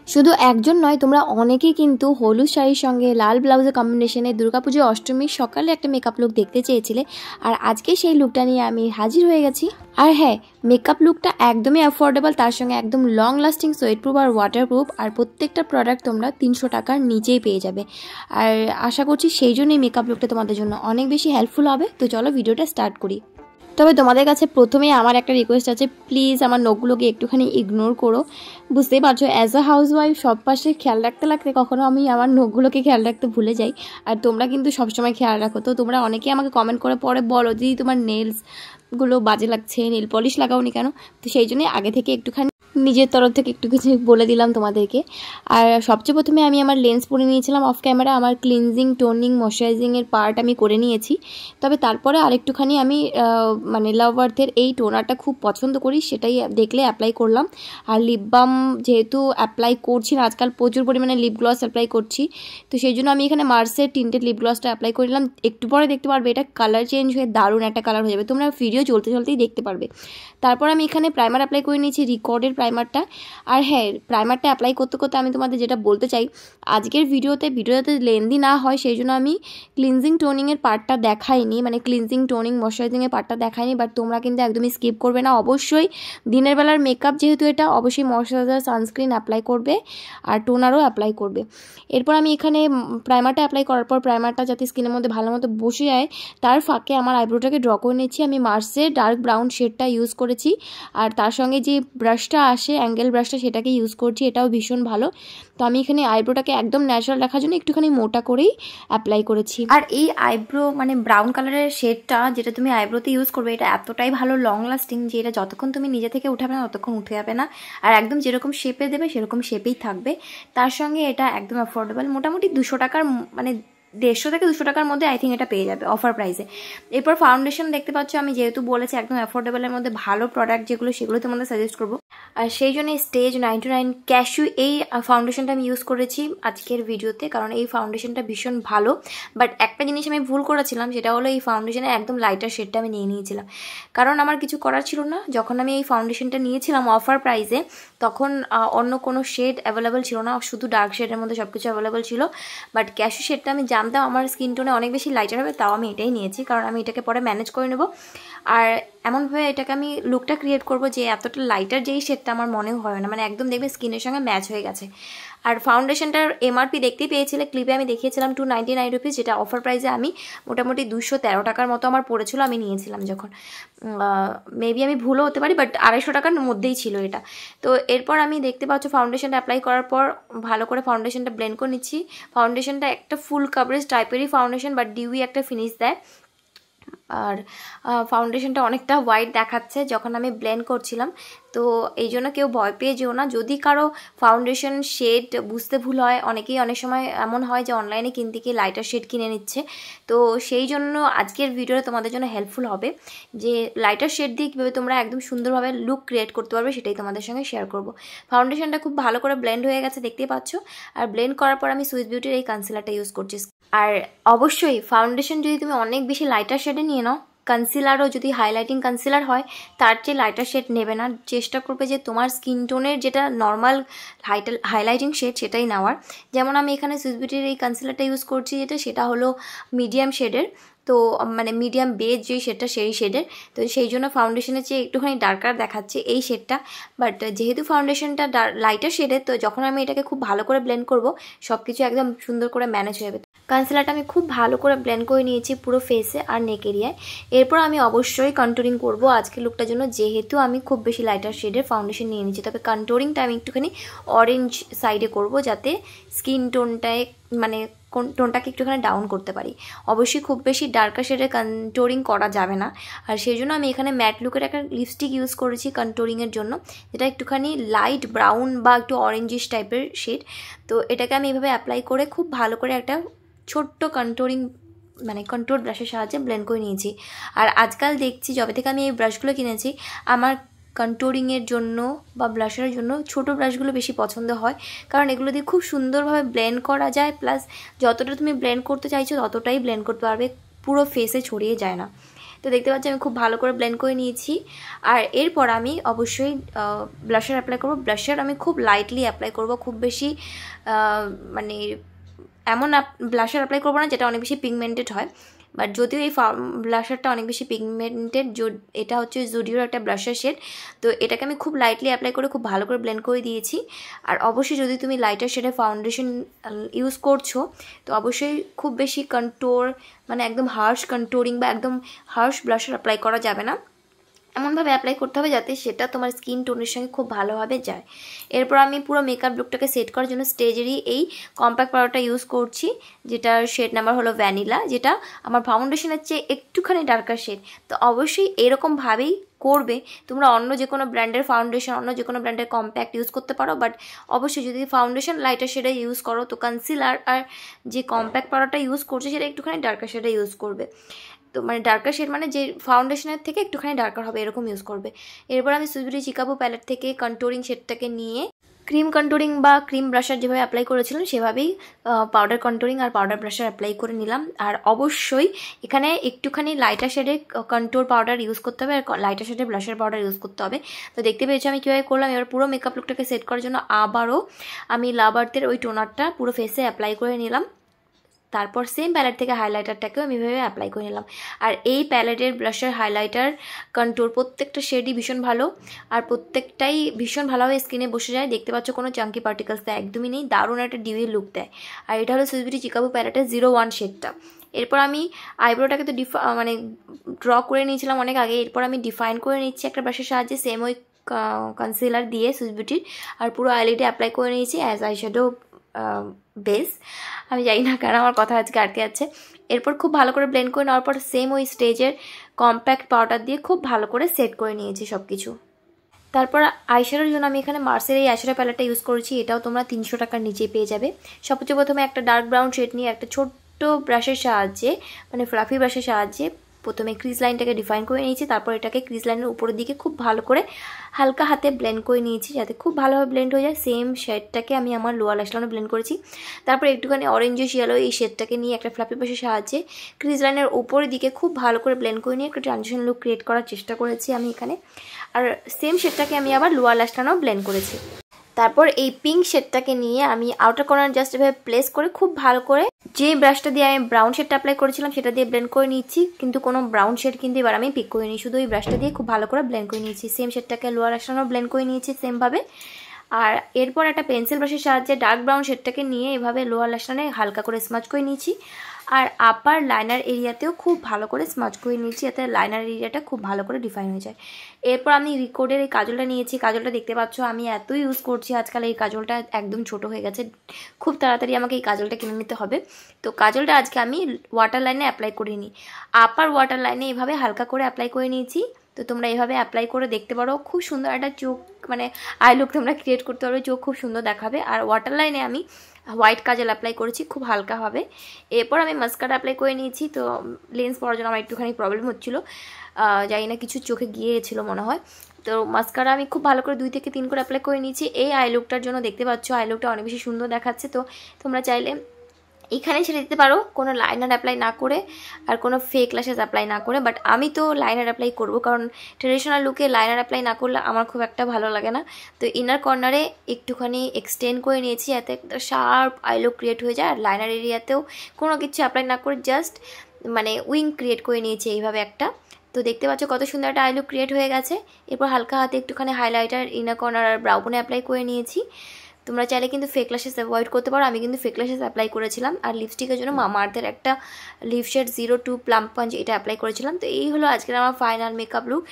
শুধু একজন নয়, তোমরা অনেকেই কিন্তু হলুদ শাড়ির সঙ্গে লাল ব্লাউজের কম্বিনেশনে দুর্গাপুজো অষ্টমীর সকালে একটা মেকআপ লুক দেখতে চেয়েছিলে, আর আজকে সেই লুকটা নিয়ে আমি হাজির হয়ে গেছি। আর হ্যাঁ, মেকআপ লুকটা একদমই অ্যাফোর্ডেবল, তার সঙ্গে একদম লং লাস্টিং, সোয়েটপ্রুফ আর ওয়াটারপ্রুফ, আর প্রত্যেকটা প্রোডাক্ট তোমরা 300 টাকার নিচেই পেয়ে যাবে। আর আশা করছি সেই জন্যই মেকআপ লুকটা তোমাদের জন্য অনেক বেশি হেল্পফুল হবে। তো চলো ভিডিওটা স্টার্ট করি। তবে তোমাদের কাছে প্রথমেই আমার একটা রিকোয়েস্ট আছে, প্লিজ আমার নখগুলোকে একটুখানি ইগনোর করো। বুঝতেই পারছো, অ্যাজ আ হাউসওয়াইফ সব পাশে খেয়াল রাখতে লাগতে কখনো আমি আমার নখগুলোকে খেয়াল রাখতে ভুলে যাই। আর তোমরা কিন্তু সবসময় খেয়াল রাখো। তো তোমরা অনেকেই আমাকে কমেন্ট করে পরে বলো, দিদি তোমার নেলসগুলো বাজে লাগছে, নেল পলিশ লাগাওনি কেন? তো সেই জন্যই আগে থেকে একটুখানি নিজের তরফ থেকে একটু কিছু বলে দিলাম তোমাদেরকে। আর সবচেয়ে প্রথমে আমি আমার লেন্স পরে নিয়েছিলাম অফ ক্যামেরা। আমার ক্লিনজিং, টোনিং, ময়শ্চারাইজিংয়ের পার্ট আমি করে নিয়েছি। তবে তারপরে আরেকটুখানি আমি মানে লাভ আর্থের এই টোনারটা খুব পছন্দ করি, সেটাই দেখলে অ্যাপ্লাই করলাম। আর লিপ বাম যেহেতু অ্যাপ্লাই করছি না, আজকাল প্রচুর পরিমাণে লিপ গ্লস অ্যাপ্লাই করছি, তো সেই জন্য আমি এখানে মার্সের টিন্টেড লিপ গ্লসটা অ্যাপ্লাই করলাম। একটু পরে দেখতে পারবে এটা কালার চেঞ্জ হয়ে দারুণ একটা কালার হয়ে যাবে, তোমরা ভিডিও চলতে চলতেই দেখতে পারবে। তারপর আমি এখানে প্রাইমার অ্যাপ্লাই করে নিয়েছি, রিকর্ডের প্রাইমারটা। আর হ্যাঁ, প্রাইমারটা অ্যাপ্লাই করতে করতে আমি তোমাদের যেটা বলতে চাই, আজকের ভিডিওতে যাতে লেন্দি না হয় সেই জন্য আমি ক্লিনজিং টোনিংয়ের পার্টটা দেখাইনি, মানে ক্লিনজিং টোনিং ময়শ্চারাইজিংয়ের পার্টটা দেখাইনি। বাট তোমরা কিন্তু একদমই স্কিপ করবে না, অবশ্যই দিনের বেলার মেকআপ যেহেতু এটা, অবশ্যই ময়শ্চারাইজার, সানস্ক্রিন অ্যাপ্লাই করবে আর টোনারও অ্যাপ্লাই করবে। এরপর আমি এখানে প্রাইমারটা অ্যাপ্লাই করার পর প্রাইমারটা যাতে স্কিনের মধ্যে ভালো মতো বসে যায়, তার ফাঁকে আমার আইব্রোটাকে ড্র করে নিচ্ছি। আমি মার্সের ডার্ক ব্রাউন শেডটা ইউজ করেছি, আর তার সঙ্গে যে ব্রাশটা আসে অ্যাঙ্গেল ব্রাশটা সেটাকে ইউজ করছি, এটাও ভীষণ ভালো। তো আমি এখানে আইব্রোটাকে একদম ন্যাচারাল রাখার জন্য একটুখানি মোটা করেই অ্যাপ্লাই করেছি। আর এই আইব্রো মানে ব্রাউন কালারের শেডটা যেটা তুমি আইব্রোতে ইউজ করবে, এটা এতটাই ভালো লং লাস্টিং যে এটা যতক্ষণ তুমি নিজে থেকে উঠাবে না ততক্ষণ উঠে যাবে না, আর একদম যেরকম শেপে দেবে সেরকম শেপেই থাকবে। তার সঙ্গে এটা একদম অ্যাফোর্ডেবল, মোটামুটি 200 টাকার, মানে 150 থেকে 200 টাকার মধ্যে আই থিঙ্ক এটা পেয়ে যাবে অফার প্রাইসে। এরপর ফাউন্ডেশন দেখতে পাচ্ছ, আমি যেহেতু বলেছি একদম অ্যাফোর্ডেবলের মধ্যে ভালো প্রোডাক্ট যেগুলো, সেগুলো তোমাদের সাজেস্ট করবো। আর সেই জন্য স্টেজ 99 ক্যাশু এই ফাউন্ডেশনটা আমি ইউজ করেছি আজকের ভিডিওতে, কারণ এই ফাউন্ডেশনটা ভীষণ ভালো। বাট একটা জিনিস আমি ভুল করেছিলাম, সেটা হলো এই ফাউন্ডেশনের একদম লাইটার শেডটা আমি নিয়ে নিয়েছিলাম, কারণ আমার কিছু করার ছিল না। যখন আমি এই ফাউন্ডেশনটা নিয়েছিলাম অফার প্রাইসে, তখন অন্য কোনো শেড অ্যাভেলেবেল ছিল না, শুধু ডার্ক শেডের মধ্যে সব কিছু অ্যাভেলেবেল ছিল। বাট ক্যাশু শেডটা আমি জানতাম আমার স্কিন টোনে অনেক বেশি লাইটার হবে, তাও আমি এটাই নিয়েছি, কারণ আমি এটাকে পরে ম্যানেজ করে নেব। আর এমনভাবে এটাকে আমি লুকটা ক্রিয়েট করব যে এতটা লাইটার যেই শেডটা আমার মনেও হয় না, মানে একদম দেখবে স্কিনের সঙ্গে ম্যাচ হয়ে গেছে। আর ফাউন্ডেশনটার এমআরপি দেখতেই পেয়েছিলে, ক্লিপে আমি দেখিয়েছিলাম 299 রুপিস, যেটা অফার প্রাইসে আমি মোটামুটি 213 টাকার মতো আমার পড়েছিল আমি নিয়েছিলাম যখন। মেবি আমি ভুলও হতে পারি, বাট 250 টাকার মধ্যেই ছিল এটা। তো এরপর আমি দেখতে পাচ্ছ ফাউন্ডেশনটা অ্যাপ্লাই করার পর ভালো করে ফাউন্ডেশনটা ব্লেন্ড করে নিচ্ছি। ফাউন্ডেশনটা একটা ফুল কাভারেজ টাইপেরই ফাউন্ডেশন, বাট ডিউই একটা ফিনিশ দেয়। আর ফাউন্ডেশনটা অনেকটা হোয়াইট দেখাচ্ছে যখন আমি ব্লেন্ড করছিলাম, তো এই জন্য কেউ ভয় পেয়ে যেও না। যদি কারো ফাউন্ডেশন শেড বুঝতে ভুল হয়, অনেকেই অনেক সময় এমন হয় যে অনলাইনে কিনতে গিয়ে লাইটার শেড কিনে নিচ্ছে, তো সেই জন্য আজকের ভিডিওটা তোমাদের জন্য হেল্পফুল হবে যে লাইটার শেড দিয়ে কীভাবে তোমরা একদম সুন্দরভাবে লুক ক্রিয়েট করতে পারবে, সেটাই তোমাদের সঙ্গে শেয়ার করব। ফাউন্ডেশনটা খুব ভালো করে ব্লেন্ড হয়ে গেছে দেখতেই পাচ্ছ, আর ব্লেন্ড করার পর আমি সুইস বিউটির এই কনসিলারটা ইউজ করছি। আর অবশ্যই ফাউন্ডেশন যদি তুমি অনেক বেশি লাইটার শেডে নিয়ে নাও, কনসিলারও যদি হাইলাইটিং কনসিলার হয় তার চেয়ে লাইটার শেড নেবে না, চেষ্টা করবে যে তোমার স্কিন টোনের যেটা নর্মাল হাইলাইটিং শেড সেটাই নেওয়ার। যেমন আমি এখানে সুইস বিউটির এই কনসিলারটা ইউজ করছি, সেটা হলো মিডিয়াম শেডের, তো মানে মিডিয়াম বেজ যেই শেডটা সেই শেডের, তো সেই জন্য ফাউন্ডেশনের চেয়ে একটুখানি ডার্কার দেখাচ্ছে এই শেডটা। বাট যেহেতু ফাউন্ডেশনটা লাইটার শেডের, তো যখন আমি এটাকে খুব ভালো করে ব্লেন্ড করব সব কিছু একদম সুন্দর করে ম্যানেজ হয়ে যাবে। কনসিলারটা আমি খুব ভালো করে ব্লেন্ড করে নিয়েছি পুরো ফেসে আর নেক এরিয়ায়। এরপর আমি অবশ্যই কন্ট্যুরিং করব আজকের লুকটার জন্য, যেহেতু আমি খুব বেশি লাইটার শেডের ফাউন্ডেশন নিয়ে নিয়েছি। তবে কন্ট্যুরিংটা আমি একটুখানি অরেঞ্জ সাইডে করব, যাতে স্কিন টোনটায় মানে টোনটাকে একটুখানি ডাউন করতে পারি। অবশ্যই খুব বেশি ডার্কার শেডে কন্ট্যুরিং করা যাবে না, আর সেই জন্য আমি এখানে ম্যাট লুকের একটা লিপস্টিক ইউজ করেছি কন্ট্যুরিংয়ের জন্য, যেটা একটুখানি লাইট ব্রাউন বা একটু অরেঞ্জিশ টাইপের শেড। তো এটাকে আমি এভাবে অ্যাপ্লাই করে খুব ভালো করে একটা ছোট্ট কন্ট্যুরিং মানে কন্ট্যুর ব্রাশের সাহায্যে ব্লেন্ড করে নিয়েছি। আর আজকাল দেখছি যবে থেকে আমি এই ব্রাশগুলো কিনেছি, আমার কন্ট্যুরিংয়ের জন্য বা ব্লাশের জন্য ছোটো ব্রাশগুলো বেশি পছন্দ হয়, কারণ এগুলো দিয়ে খুব সুন্দরভাবে ব্লেন্ড করা যায়, প্লাস যতটা তুমি ব্লেন্ড করতে চাইছো ততটাই ব্লেন্ড করতে পারবে, পুরো ফেসে ছড়িয়ে যায় না। তো দেখতে পাচ্ছি আমি খুব ভালো করে ব্লেন্ড করে নিয়েছি। আর এরপর আমি অবশ্যই ব্লাশার অ্যাপ্লাই করব। ব্লাশার আমি খুব লাইটলি অ্যাপ্লাই করব, খুব বেশি মানে এমন ব্লাশার অ্যাপ্লাই করবো না যেটা অনেক বেশি পিগমেন্টেড হয়। বাট যদিও এই ব্লাশারটা অনেক বেশি পিগমেন্টেড, এটা হচ্ছে জুডিওর একটা ব্লাশার শেড, তো এটাকে আমি খুব লাইটলি অ্যাপ্লাই করে খুব ভালো করে ব্লেন্ড করে দিয়েছি। আর অবশ্যই যদি তুমি লাইটার শেডের ফাউন্ডেশন ইউজ করছো তো অবশ্যই খুব বেশি কন্ট্যুর মানে একদম হার্শ কন্ট্যুরিং বা একদম হার্শ ব্লাশার অ্যাপ্লাই করা যাবে না, এমনভাবে অ্যাপ্লাই করতে হবে যাতে সেটা তোমার স্কিন টোনের সঙ্গে খুব ভালোভাবে যায়। এরপর আমি পুরো মেকআপ লুকটাকে সেট করার জন্য স্টেজেরই এই কম্প্যাক্ট পাউডারটা ইউজ করছি, যেটার শেড নাম্বার হলো ভ্যানিলা, যেটা আমার ফাউন্ডেশনের চেয়ে একটুখানি ডার্কার শেড। তো অবশ্যই এরকমভাবেই করবে। তোমরা অন্য যে কোনো ব্র্যান্ডের ফাউন্ডেশন, অন্য যে কোনো ব্র্যান্ডের কম্প্যাক্ট ইউজ করতে পারো, বাট অবশ্যই যদি ফাউন্ডেশন লাইটার শেডে ইউজ করো তো কনসিলার আর যে কম্প্যাক্ট পাউডারটা ইউজ করছে সেটা একটুখানি ডার্কার শেডে ইউজ করবে। তো মানে ডার্কার শেড মানে যে ফাউন্ডেশনের থেকে একটুখানি ডার্কার হবে এরকম ইউজ করবে। এরপর আমি সুইস বিউটি চিকাগো প্যালেট থেকে কন্ট্যুরিং শেডটাকে নিয়ে ক্রিম কন্ট্যুরিং বা ক্রিম ব্রাশার যেভাবে অ্যাপ্লাই করেছিলাম সেভাবেই পাউডার কন্ট্যুরিং আর পাউডার ব্রাশার অ্যাপ্লাই করে নিলাম। আর অবশ্যই এখানে একটুখানি লাইটার শেডে কন্ট্যুর পাউডার ইউজ করতে হবে আর লাইটার শেডে ব্লাশার পাউডার ইউজ করতে হবে। তো দেখতে পেয়েছি আমি কীভাবে করলাম। এবার পুরো মেকআপ লুকটাকে সেট করার জন্য আবারও আমি লাভ আর্থের ওই টোনারটা পুরো ফেসে অ্যাপ্লাই করে নিলাম। তারপর সেম প্যালেট থেকে হাইলাইটারটাকেও আমি এভাবে অ্যাপ্লাই করে নিলাম। আর এই প্যালেটের ব্লাশার, হাইলাইটার, কন্ট্যুর প্রত্যেকটা শেডই ভীষণ ভালো আর প্রত্যেকটাই ভীষণ ভালোভাবে স্কিনে বসে যায়। দেখতে পাচ্ছ কোনো চাঙ্কি পার্টিকেলস তো একদমই নেই, দারুণ একটা ডিউই লুক দেয়। আর এটা হলো সুইস বিউটি চিকাগো প্যালেটের 01 শেডটা। এরপর আমি আইব্রোটাকে তো মানে ড্র করে নিয়েছিলাম অনেক আগে, এরপর আমি ডিফাইন করে নিচ্ছি একটা ব্রাশের সাহায্যে সেম ওই কনসিলার দিয়ে সুইস বিউটির, আর পুরো আইলিডে অ্যাপ্লাই করে নিয়েছি অ্যাজ আই শ্যাডো বেস। আমি জানি না কেন আমার কথা আজকে আটকে যাচ্ছে। এরপর খুব ভালো করে ব্লেন্ড করে নেওয়ার পর সেম ওই স্টেজের কম্প্যাক্ট পাউডার দিয়ে খুব ভালো করে সেট করে নিয়েছি সব কিছু। তারপর আইশ্যাডোর জন্য আমি এখানে মার্সের এই আইশ্যাডো প্যালেটটা ইউজ করেছি, এটাও তোমরা 300 টাকার নিচেই পেয়ে যাবে। সবচেয়ে প্রথমে একটা ডার্ক ব্রাউন শেড নিয়ে একটা ছোট্ট ব্রাশের সাহায্যে মানে ফ্লাফি ব্রাশের সাহায্যে প্রথমে ক্রিজ লাইনটাকে ডিফাইন করে নিয়েছি, তারপর এটাকে ক্রিজ লাইনের উপরের দিকে খুব ভালো করে হালকা হাতে ব্লেন্ড করে নিয়েছি যাতে খুব ভালোভাবে ব্লেন্ড হয়ে যায়। সেম শেডটাকে আমি আমার লোয়ার ল্যাশ লাইনে ব্লেন্ড করেছি। তারপর একটুখানি অরেঞ্জিশ ইয়েলো এই শেডটাকে নিয়ে একটা ফ্লাফি ব্রাশের সাহায্যে ক্রিজ লাইনের উপরের দিকে খুব ভালো করে ব্লেন্ড করে নিয়ে একটা ট্রানজিশন লুক ক্রিয়েট করার চেষ্টা করেছি আমি এখানে। আর সেম শেডটাকে আমি আবার লোয়ার ল্যাশ লাইনেও ব্লেন্ড করেছি। তারপর এই পিঙ্ক শেডটাকে নিয়ে আমি আউটার কর্নার জাস্ট এভাবে প্লেস করে খুব ভালো করে যে ব্রাশটা দিয়ে আমি ব্রাউন শেডটা অ্যাপ্লাই করেছিলাম সেটা দিয়ে ব্লেন্ড করে নিচ্ছি, কিন্তু কোনো ব্রাউন শেড কিন্তু এবার আমি পিক করে নিই, শুধু ওই ব্রাশটা দিয়ে খুব ভালো করে ব্লেন্ড করে নিয়েছি। সেম শেডটাকে লোয়ার ল্যাশলাইনেও ব্লেন্ড করে নিয়েছি সেমভাবে। আর এরপর একটা পেন্সিল ব্রাশের সাহায্যে ডার্ক ব্রাউন শেডটাকে নিয়ে এভাবে লোয়ার ল্যাশলাইনে হালকা করে স্মাচ করে নিয়েছি। আর আপার লাইনার এরিয়াতেও খুব ভালো করে স্মাচ করে নিয়েছি যাতে লাইনার এরিয়াটা খুব ভালো করে ডিফাইন হয়ে যায়। এরপর আমি রিকোডের এই কাজলটা নিয়েছি। কাজলটা দেখতে পাচ্ছ আমি এত ইউজ করছি আজকাল, এই কাজলটা একদম ছোট হয়ে গেছে, খুব তাড়াতাড়ি আমাকে এই কাজলটা কিনে নিতে হবে। তো কাজলটা আজকে আমি ওয়াটার লাইনে অ্যাপ্লাই করে নিই, আপার ওয়াটার লাইনে এভাবে হালকা করে অ্যাপ্লাই করে নিয়েছি। তো তোমরা এভাবে অ্যাপ্লাই করে দেখতে পারো, খুব সুন্দর একটা চোখ মানে আই লুক তোমরা ক্রিয়েট করতে পারবে, চোখ খুব সুন্দর দেখাবে। আর ওয়াটার লাইনে আমি হোয়াইট কাজল অ্যাপ্লাই করেছি খুব হালকাভাবে। এরপর আমি মাস্কারা অ্যাপ্লাই করে নিয়েছি। তো লেন্স পরার জন্য আমার একটুখানি প্রবলেম হচ্ছিলো, জানি না কিছু চোখে গিয়েছিলো মনে হয়। তো মাস্কারা আমি খুব ভালো করে 2 থেকে 3 করে অ্যাপ্লাই করে নিয়েছি এই আই লুকটার জন্য। দেখতে পাচ্ছ আই লুকটা অনেক বেশি সুন্দর দেখাচ্ছে। তো তোমরা চাইলে এখানে ছেড়ে দিতে পারো কোনো লাইনার অ্যাপ্লাই না করে আর কোনো ফেক ল্যাশেস অ্যাপ্লাই না করে, বাট আমি তো লাইনার অ্যাপ্লাই করবো কারণ ট্রেডিশনাল লুকে লাইনার অ্যাপ্লাই না করলে আমার খুব একটা ভালো লাগে না। তো ইনার কর্নারে একটুখানি এক্সটেন্ড করে নিয়েছি যাতে একটা শার্প আই লুক ক্রিয়েট হয়ে যায়। আর লাইনার এরিয়াতেও কোনো কিছু অ্যাপ্লাই না করে জাস্ট মানে উইং ক্রিয়েট করে নিয়েছি এইভাবে একটা। তো দেখতে পাচ্ছ কত সুন্দর একটা আই লুক ক্রিয়েট হয়ে গেছে। এরপর হালকা হাতে একটুখানি হাইলাইটার ইনার কর্নার আর ব্রাউ বোনে অ্যাপ্লাই করে নিয়েছি। তোমরা চাইলে কিন্তু ফেক ল্যাশেস অ্যাভয়েড করতে পারো, আমি কিন্তু ফেক ল্যাশেস অ্যাপ্লাই করেছিলাম। আর লিপস্টিকের জন্য মামা আর্থের একটা লিপ শেড 02 প্লাম্প পাঞ্চ এটা অ্যাপ্লাই করেছিলাম। তো এই হলো আজকের আমার ফাইনাল মেকআপ লুক।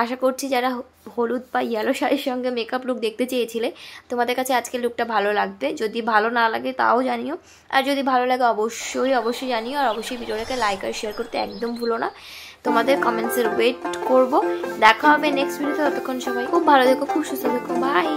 আশা করছি যারা হলুদ বা ইয়েলো শাড়ির সঙ্গে মেকআপ লুক দেখতে চেয়েছিলে তোমাদের কাছে আজকের লুকটা ভালো লাগবে। যদি ভালো না লাগে তাও জানিও, আর যদি ভালো লাগে অবশ্যই জানিও। আর অবশ্যই ভিডিওটাকে লাইক আর শেয়ার করতে একদম ভুলো না। তোমাদের কমেন্টসের ওয়েট করব। দেখা হবে নেক্সট ভিডিওতে। ততক্ষণ সবাই খুব ভালো থেকো, খুব সুস্থ থেকো, বাই।